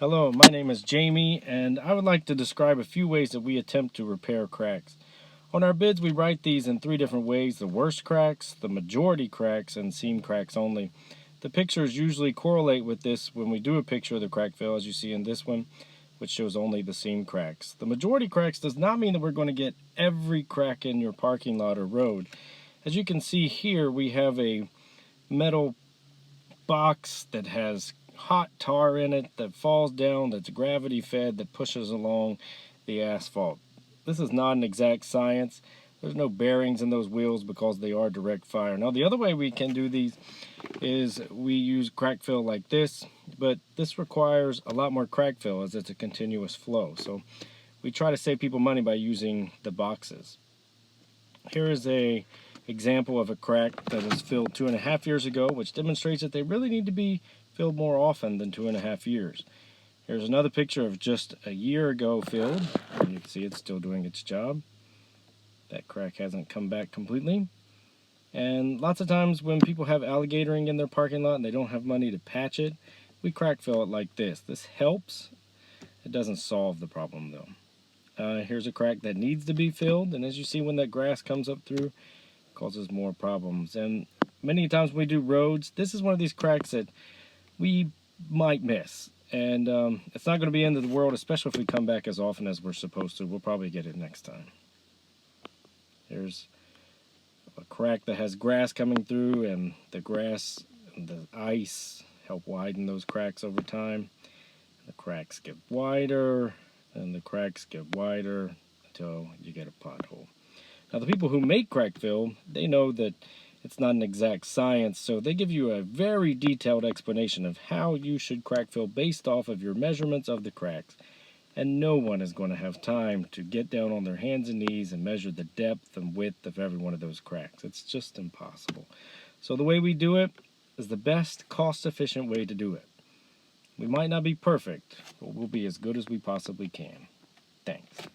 Hello, my name is Jamie, and I would like to describe a few ways that we attempt to repair cracks. On our bids, we write these in three different ways: the worst cracks, the majority cracks, and seam cracks only. The pictures usually correlate with this when we do a picture of the crack fill, as you see in this one, which shows only the seam cracks. The majority cracks does not mean that we're going to get every crack in your parking lot or road. As you can see here, we have a metal box that has hot tar in it that falls down, that's gravity fed, that pushes along the asphalt. This is not an exact science. There's no bearings in those wheels because they are direct fire. Now the other way we can do these is we use crack fill like this, but this requires a lot more crack fill as it's a continuous flow. So we try to save people money by using the boxes. Here is a example of a crack that was filled 2.5 years ago, which demonstrates that they really need to be filled more often than 2.5 years. Here's another picture of just a year ago filled, and you can see it's still doing its job. That crack hasn't come back completely. And lots of times when people have alligatoring in their parking lot and they don't have money to patch it, we crack fill it like this. This helps. It doesn't solve the problem though. Here's a crack that needs to be filled, and as you see, when that grass comes up through, it causes more problems. And many times when we do roads, this is one of these cracks that we might miss, and it's not going to be the end of the world, especially if we come back as often as we're supposed to. We'll probably get it next time. Here's a crack that has grass coming through, and the grass and the ice help widen those cracks over time. The cracks get wider, and the cracks get wider until you get a pothole. Now, the people who make crack fill, they know that it's not an exact science, so they give you a very detailed explanation of how you should crack fill based off of your measurements of the cracks. And no one is going to have time to get down on their hands and knees and measure the depth and width of every one of those cracks. It's just impossible. So the way we do it is the best cost-efficient way to do it. We might not be perfect, but we'll be as good as we possibly can. Thanks.